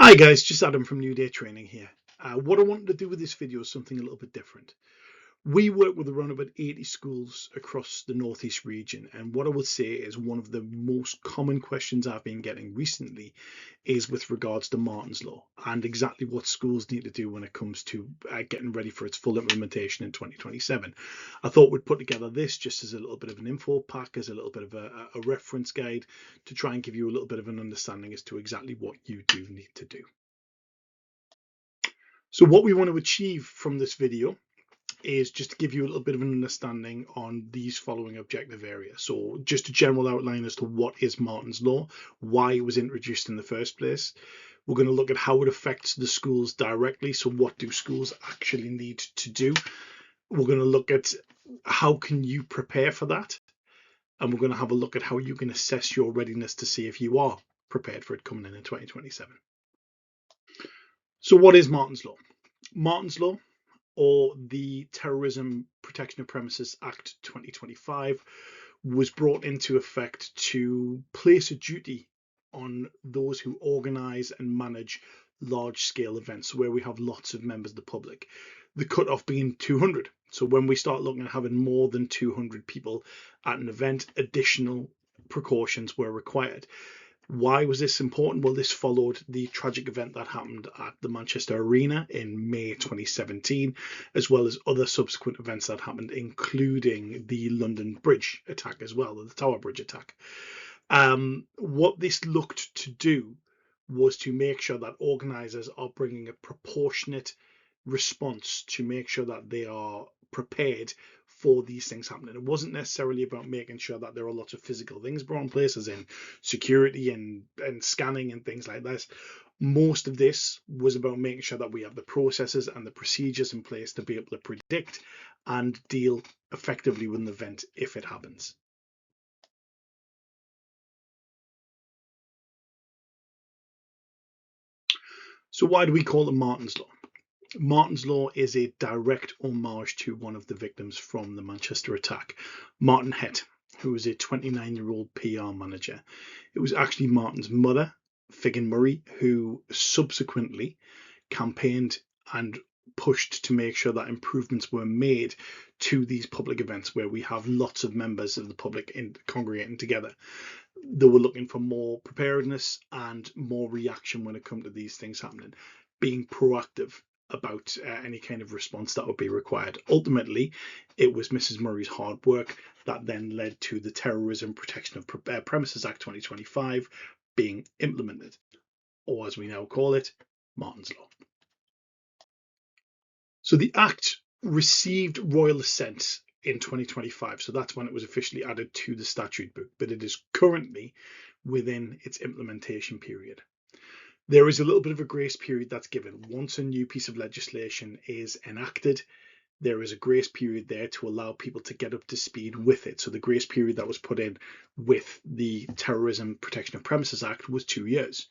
Hi guys, just Adam from New Day Training here. What I wanted to do with this video is something a little bit different. We work with around about 80 schools across the Northeast region, and what I would say is one of the most common questions I've been getting recently is with regards to Martyn's Law and exactly what schools need to do when it comes to getting ready for its full implementation in 2027. I thought we'd put together this just as a little bit of an info pack, as a little bit of a reference guide to try and give you a little bit of an understanding as to exactly what you do need to do. So what we want to achieve from this video is just to give you a little bit of an understanding on these following objective areas. So just a general outline as to what is Martyn's Law, why it was introduced in the first place. We're going to look at how it affects the schools directly. So what do schools actually need to do? We're going to look at how can you prepare for that? And we're going to have a look at how you can assess your readiness to see if you are prepared for it coming in 2027. So what is Martyn's Law? Martyn's Law, or the Terrorism Protection of Premises Act 2025, was brought into effect to place a duty on those who organise and manage large-scale events where we have lots of members of the public. The cut-off being 200. So when we start looking at having more than 200 people at an event, additional precautions were required. Why was this important? Well, this followed the tragic event that happened at the Manchester Arena in May 2017, as well as other subsequent events that happened, including the London Bridge attack as well, the Tower Bridge attack. What this looked to do was to make sure that organisers are bringing a proportionate response to make sure that they are prepared for these things happening. It wasn't necessarily about making sure that there are lots of physical things brought in place, as in security and scanning and things like this. Most of this was about making sure that we have the processes and the procedures in place to be able to predict and deal effectively with an event if it happens. So why do we call it Martyn's Law? Martyn's Law is a direct homage to one of the victims from the Manchester attack, Martyn Hett, who was a 29-year-old PR manager. It was actually Martyn's mother, Figan Murray, who subsequently campaigned and pushed to make sure that improvements were made to these public events where we have lots of members of the public congregating together. They were looking for more preparedness and more reaction when it comes to these things happening, being proactive about any kind of response that would be required. Ultimately, it was Mrs. Murray's hard work that then led to the Terrorism Protection of Premises Act 2025 being implemented, or as we now call it, Martyn's Law. So the Act received royal assent in 2025, so that's when it was officially added to the statute book, but it is currently within its implementation period. There is a little bit of a grace period that's given. Once a new piece of legislation is enacted, there is a grace period there to allow people to get up to speed with it. So the grace period that was put in with the Terrorism Protection of Premises Act was 2 years.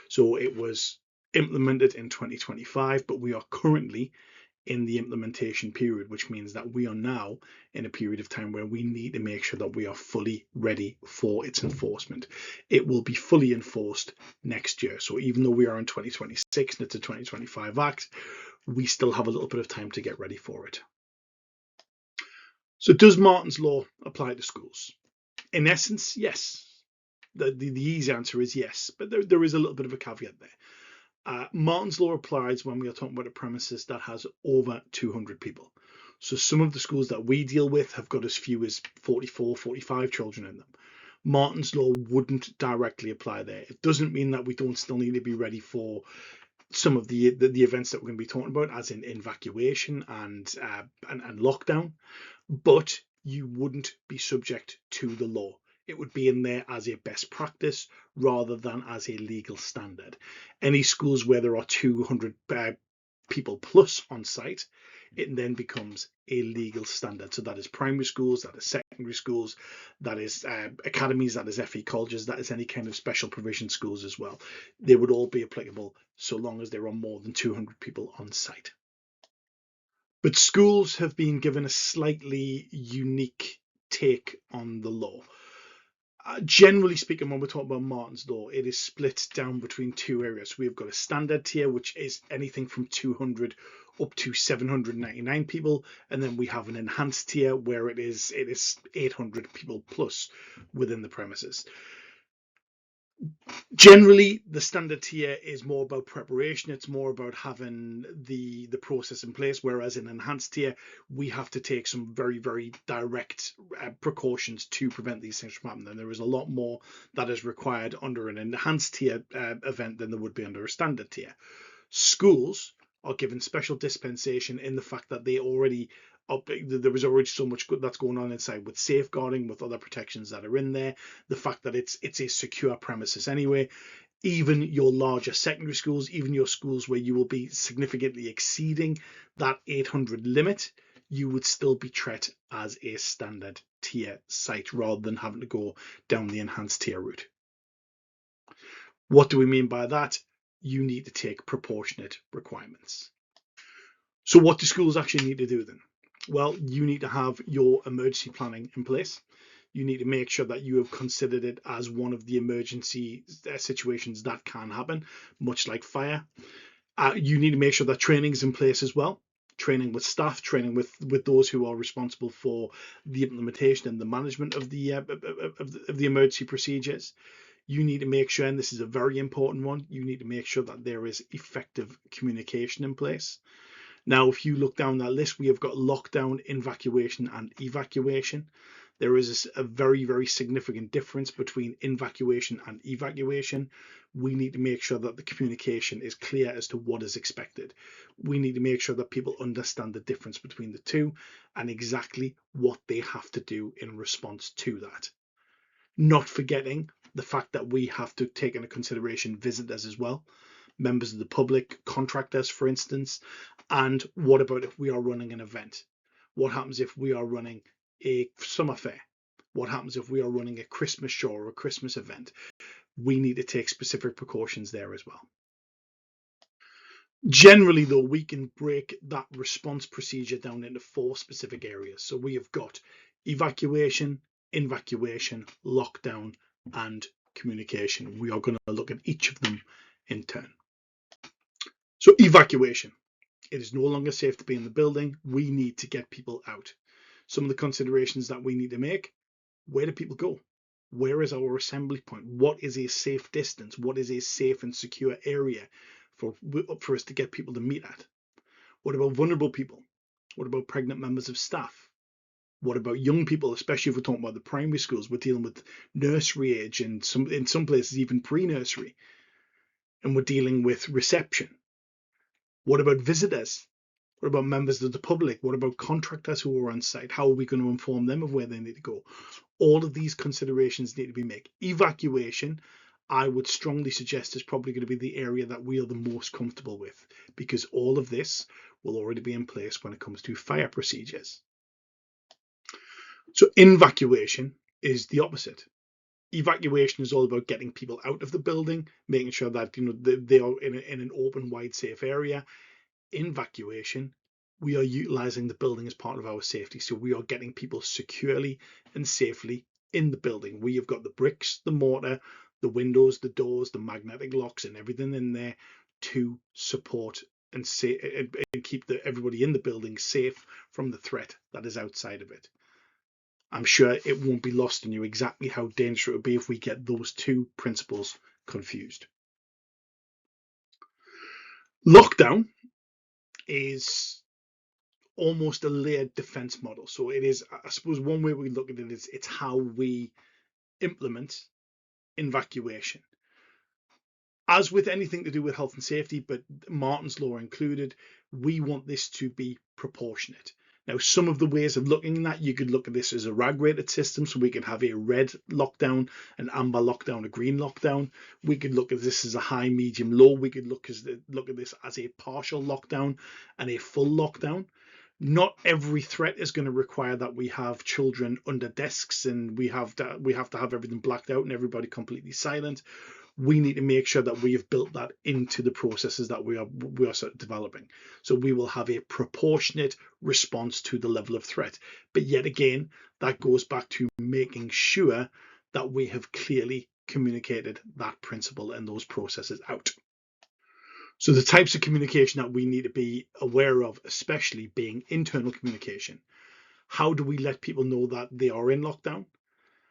So it was implemented in 2025, but we are currently in the implementation period, which means that we are now in a period of time where we need to make sure that we are fully ready for its enforcement. It will be fully enforced next year. So even though we are in 2026 and it's a 2025 Act, we still have a little bit of time to get ready for it. So does Martyn's Law apply to schools? In essence, yes. The easy answer is yes, but there is a little bit of a caveat there. Martyn's Law applies when we are talking about a premises that has over 200 people. So some of the schools that we deal with have got as few as 44, 45 children in them. Martyn's Law wouldn't directly apply there. It doesn't mean that we don't still need to be ready for some of the events that we're going to be talking about, as in Evacuation and lockdown, but you wouldn't be subject to the law. It would be in there as a best practice rather than as a legal standard. Any schools where there are 200 people plus on site, it then becomes a legal standard. So that is primary schools, that is secondary schools, that is academies, that is FE colleges, that is any kind of special provision schools as well. They would all be applicable so long as there are more than 200 people on site. But schools have been given a slightly unique take on the law. Generally speaking, when we're talking about Martyn's Law, it is split down between two areas. We've got a standard tier, which is anything from 200 up to 799 people, and then we have an enhanced tier where it is 800 people plus within the premises. Generally, the standard tier is more about preparation. It's more about having the process in place, whereas in enhanced tier, we have to take some very, very direct precautions to prevent these things from happening. And there is a lot more that is required under an enhanced tier event than there would be under a standard tier. Schools are given special dispensation in the fact that there was already so much good that's going on inside with safeguarding, with other protections that are in there. The fact that it's a secure premises anyway. Even your larger secondary schools, even your schools where you will be significantly exceeding that 800 limit, you would still be treated as a standard tier site rather than having to go down the enhanced tier route. What do we mean by that? You need to take proportionate requirements. So what do schools actually need to do then? Well, you need to have your emergency planning in place. You need to make sure that you have considered it as one of the emergency situations that can happen, much like fire. You need to make sure that training is in place as well. Training with staff, training with those who are responsible for the implementation and the management of the emergency procedures. You need to make sure, and this is a very important one, you need to make sure that there is effective communication in place. Now, if you look down that list, we have got lockdown, invacuation, and evacuation. There is a very, very significant difference between invacuation and evacuation. We need to make sure that the communication is clear as to what is expected. We need to make sure that people understand the difference between the two and exactly what they have to do in response to that. Not forgetting the fact that we have to take into consideration visitors as well, members of the public, contractors, for instance. And what about if we are running an event? What happens if we are running a summer fair? What happens if we are running a Christmas show or a Christmas event? We need to take specific precautions there as well. Generally, though, we can break that response procedure down into 4 specific areas. So we have got evacuation, invacuation, lockdown, and communication. We are going to look at each of them in turn. So evacuation. It is no longer safe to be in the building. We need to get people out. Some of the considerations that we need to make: where do people go? Where is our assembly point? What is a safe distance? What is a safe and secure area for us to get people to meet at? What about vulnerable people? What about pregnant members of staff? What about young people, especially if we're talking about the primary schools? We're dealing with nursery age and in some places even pre-nursery. And we're dealing with reception. What about visitors? What about members of the public? What about contractors who are on site? How are we going to inform them of where they need to go? All of these considerations need to be made. Evacuation, I would strongly suggest, is probably going to be the area that we are the most comfortable with, because all of this will already be in place when it comes to fire procedures. So invacuation is the opposite. Evacuation is all about getting people out of the building, making sure that they are in an open, wide, safe area. Invacuation, we are utilizing the building as part of our safety. So we are getting people securely and safely in the building. We have got the bricks, the mortar, the windows, the doors, the magnetic locks, and everything in there to support and keep everybody in the building safe from the threat that is outside of it. I'm sure it won't be lost on you exactly how dangerous it would be if we get those two principles confused. Lockdown is almost a layered defense model. So it is, I suppose, one way we look at it is it's how we implement evacuation. As with anything to do with health and safety, but Martyn's Law included, we want this to be proportionate. Now, some of the ways of looking at that, you could look at this as a RAG-rated system, so we could have a red lockdown, an amber lockdown, a green lockdown. We could look at this as a high, medium, low. We could look at this as a partial lockdown and a full lockdown. Not every threat is going to require that we have children under desks and we have to have everything blacked out and everybody completely silent. We need to make sure that we have built that into the processes that we are developing. So we will have a proportionate response to the level of threat. But yet again, that goes back to making sure that we have clearly communicated that principle and those processes out. So the types of communication that we need to be aware of, especially being internal communication. How do we let people know that they are in lockdown?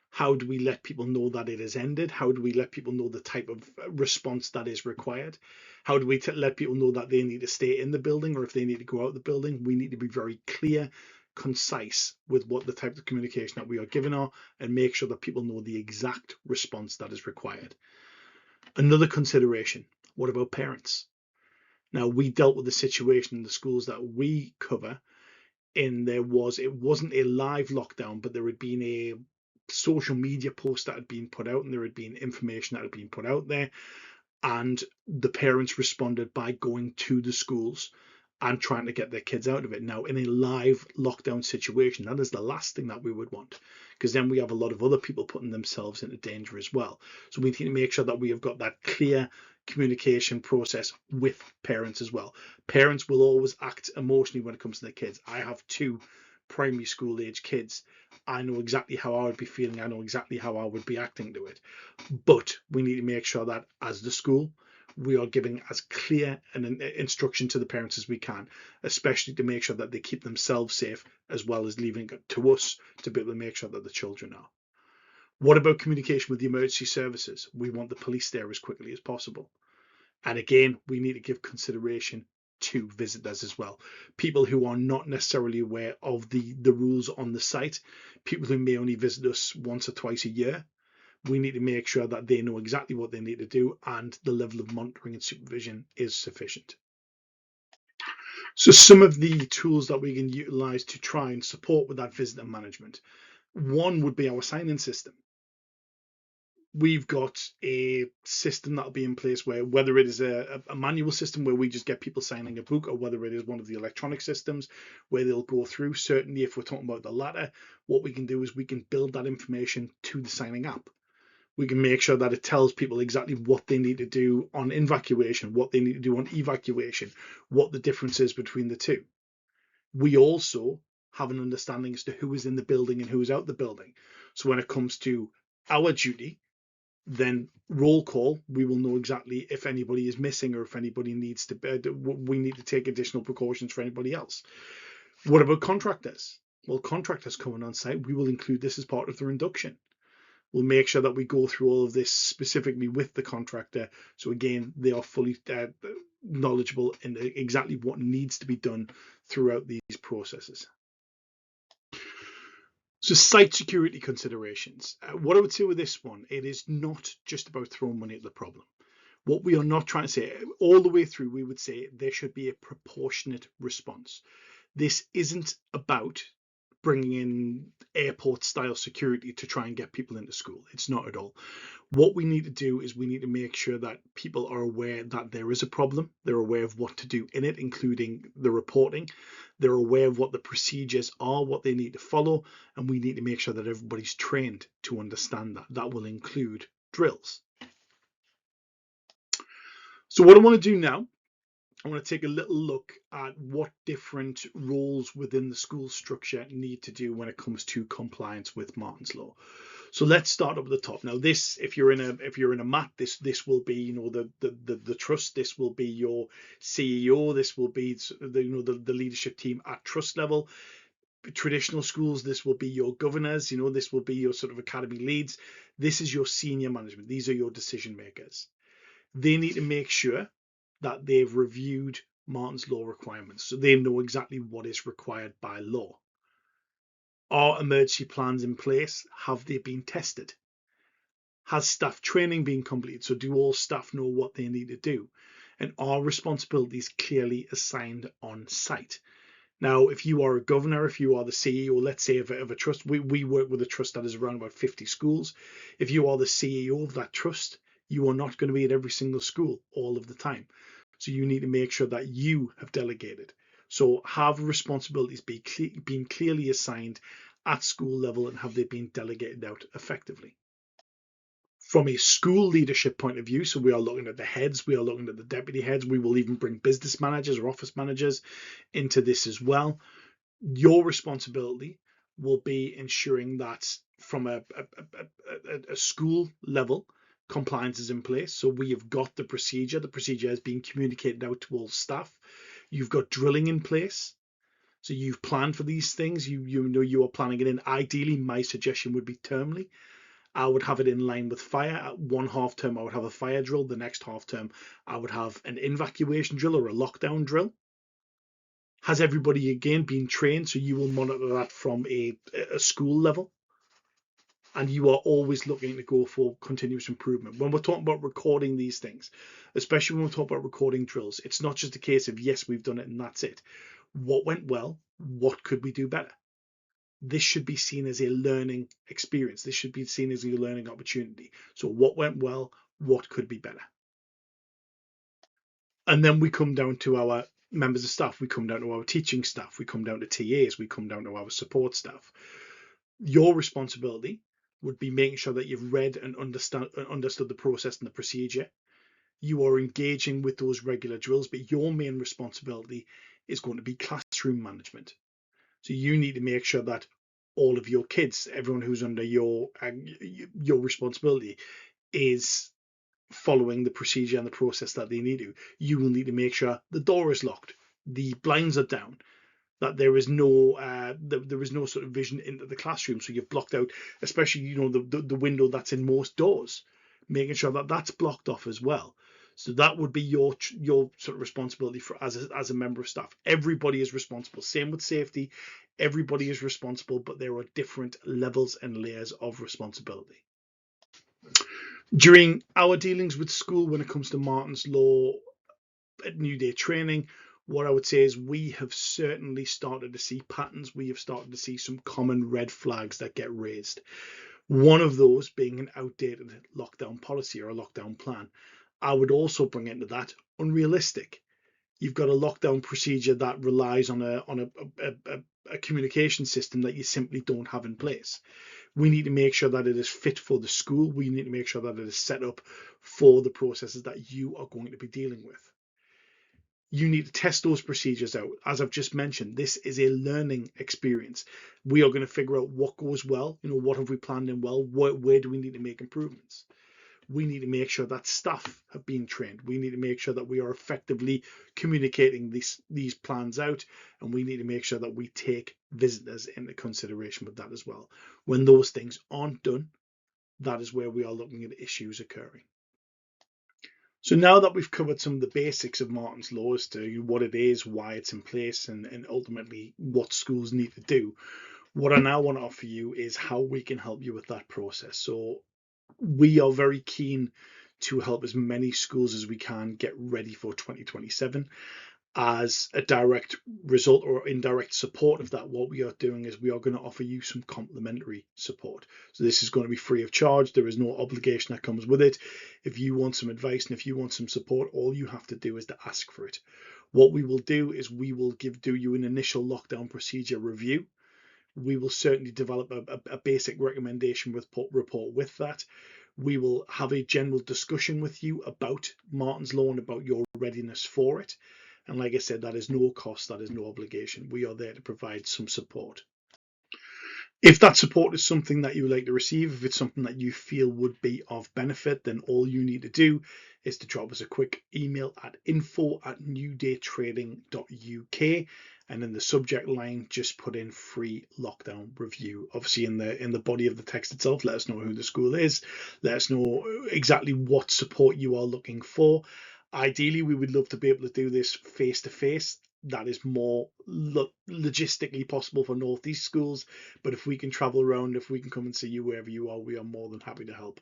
How do we let people know that it has ended? How do we let people know the type of response that is required? How do we let people know that they need to stay in the building, or if they need to go out the building? We need to be very clear, concise with what the type of communication that we are giving are, and make sure that people know the exact response that is required. Another consideration, what about parents? Now, we dealt with the situation in the schools that we cover, and it wasn't a live lockdown, but there had been a social media post that had been put out, and there had been information that had been put out there, and the parents responded by going to the schools and trying to get their kids out of it. Now, in a live lockdown situation, that is the last thing that we would want, because then we have a lot of other people putting themselves into danger as well. So we need to make sure that we have got that clear communication process with parents as well. Parents will always act emotionally when it comes to their kids. I have 2 primary school age kids. I know exactly how I would be feeling. I know exactly how I would be acting to it. But we need to make sure that as the school, we are giving as clear an instruction to the parents as we can, especially to make sure that they keep themselves safe, as well as leaving it to us to be able to make sure that the children are. What about communication with the emergency services? We want the police there as quickly as possible. And again, we need to give consideration to visitors as well. People who are not necessarily aware of the rules on the site, people who may only visit us once or twice a year. We need to make sure that they know exactly what they need to do, and the level of monitoring and supervision is sufficient. So some of the tools that we can utilize to try and support with that visitor management. One would be our sign-in system. We've got a system that'll be in place where, whether it is a manual system where we just get people signing a book, or whether it is one of the electronic systems where they'll go through. Certainly, if we're talking about the latter, what we can do is we can build that information to the signing app. We can make sure that it tells people exactly what they need to do on Invacuation, what they need to do on Evacuation, what the difference is between the two. We also have an understanding as to who is in the building and who is out the building. So when it comes to our duty, then roll call, we will know exactly if anybody is missing, or if anybody needs to, we need to take additional precautions for anybody else. What about contractors? Well, contractors coming on site, we will include this as part of their induction. We'll make sure that we go through all of this specifically with the contractor. So again, they are fully knowledgeable in exactly what needs to be done throughout these processes. So site security considerations. What I would say with this one, it is not just about throwing money at the problem. What we are not trying to say, all the way through, we would say there should be a proportionate response. This isn't about bringing in airport style security to try and get people into school. It's not at all. What we need to do is we need to make sure that people are aware that there is a problem. They're aware of what to do in it, including the reporting. They're aware of what the procedures are, what they need to follow, and we need to make sure that everybody's trained to understand that. That will include drills. So what I want to do now, I want to take a little look at what different roles within the school structure need to do when it comes to compliance with Martyn's Law. So let's start up at the top. Now, this, if you're in a MAT, this will be, you know, the trust. This will be your CEO. This will be the leadership team at trust level. Traditional schools, this will be your governors. You know, this will be your sort of academy leads. This is your senior management. These are your decision makers. They need to make sure that they've reviewed Martyn's Law requirements, so they know exactly what is required by law. Are emergency plans in place? Have they been tested? Has staff training been completed? So do all staff know what they need to do? And are responsibilities clearly assigned on site? Now, if you are a governor, if you are the CEO, let's say of a trust, we work with a trust that is around about 50 schools. If you are the CEO of that trust, you are not going to be at every single school all of the time. So you need to make sure that you have delegated. So have responsibilities been clearly assigned at school level, and have they been delegated out effectively? From a school leadership point of view, so we are looking at the heads, we are looking at the deputy heads, we will even bring business managers or office managers into this as well. Your responsibility will be ensuring that from a school level, compliance is in place. So we have got the procedure. The procedure has been communicated out to all staff. You've got drilling in place. So you've planned for these things. You know you are planning it in. Ideally, my suggestion would be termly. I would have it in line with fire. At one half term, I would have a fire drill. The next half term, I would have an evacuation drill or a lockdown drill. Has everybody again been trained? So you will monitor that from a school level. And you are always looking to go for continuous improvement. When we're talking about recording these things, especially when we're talking about recording drills, it's not just a case of, yes, we've done it and that's it. What went well? What could we do better? This should be seen as a learning experience. This should be seen as a learning opportunity. So what went well? What could be better? And then we come down to our members of staff. We come down to our teaching staff. We come down to TAs. We come down to our support staff. Your responsibility would be making sure that you've read and understood the process and the procedure. You are engaging with those regular drills, but your main responsibility is going to be classroom management. So you need to make sure that all of your kids, everyone who's under your responsibility, is following the procedure and the process that they need to. You will need to make sure the door is locked, the blinds are down, that there is no sort of vision into the classroom. So you've blocked out, especially the window that's in most doors, making sure that that's blocked off as well. So that would be your sort of responsibility for as a member of staff. Everybody is responsible. Same with safety. Everybody is responsible, but there are different levels and layers of responsibility. During our dealings with school, when it comes to Martyn's Law at New Day training, what I would say is we have certainly started to see patterns. We have started to see some common red flags that get raised. One of those being an outdated lockdown policy or a lockdown plan. I would also bring into that unrealistic. You've got a lockdown procedure that relies on a communication system that you simply don't have in place. We need to make sure that it is fit for the school. We need to make sure that it is set up for the processes that you are going to be dealing with. You need to test those procedures out. As I've just mentioned, this is a learning experience. We are going to figure out what goes well. What have we planned in well? Where do we need to make improvements? We need to make sure that staff have been trained. We need to make sure that we are effectively communicating these plans out, and we need to make sure that we take visitors into consideration with that as well. When those things aren't done, that is where we are looking at issues occurring. So now that we've covered some of the basics of Martyn's Law as to what it is, why it's in place, and ultimately what schools need to do, what I now want to offer you is how we can help you with that process. So we are very keen to help as many schools as we can get ready for 2027. As a direct result or indirect support of that, what we are doing is we are going to offer you some complimentary support. So this is going to be free of charge. There is no obligation that comes with it. If you want some advice and if you want some support, all you have to do is to ask for it. What we will do is we will do you an initial lockdown procedure review. We will certainly develop a basic recommendation report with that. We will have a general discussion with you about Martyn's Law and about your readiness for it. And like I said, that is no cost, that is no obligation. We are there to provide some support. If that support is something that you would like to receive, if it's something that you feel would be of benefit, then all you need to do is to drop us a quick email at info@newdaytrading.uk, and in the subject line just put in free lockdown review. Obviously in the body of the text itself, let us know who the school is, let us know exactly what support you are looking for. Ideally, we would love to be able to do this face to face. That is more logistically possible for Northeast schools, but if we can travel around, if we can come and see you wherever you are, we are more than happy to help.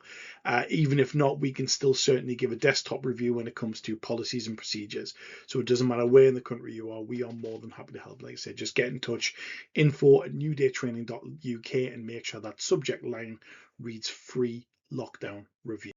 Even if not, we can still certainly give a desktop review when it comes to policies and procedures. So it doesn't matter where in the country you are, we are more than happy to help. Like I said, just get in touch, info@newdaytraining.uk, and make sure that subject line reads free lockdown review.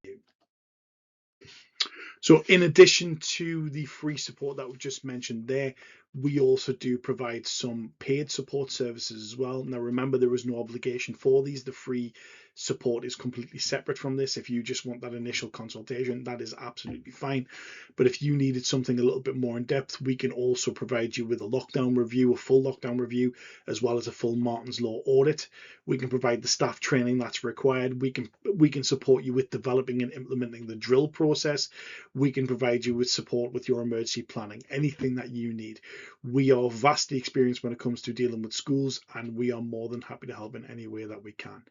So in addition to the free support that we just mentioned there, We also do provide some paid support services as well. Now, remember, there is no obligation for these. The free support is completely separate from this. If you just want that initial consultation, that is absolutely fine. But if you needed something a little bit more in depth, we can also provide you with a lockdown review, a full lockdown review, as well as a full Martyn's Law audit. We can provide the staff training that's required. We can support you with developing and implementing the drill process. We can provide you with support with your emergency planning, anything that you need. We are vastly experienced when it comes to dealing with schools, and we are more than happy to help in any way that we can.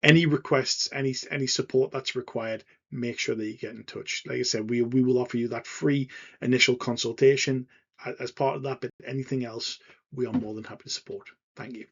Any requests, any support that's required, make sure that you get in touch. Like I said, we will offer you that free initial consultation as part of that, but anything else, we are more than happy to support. Thank you.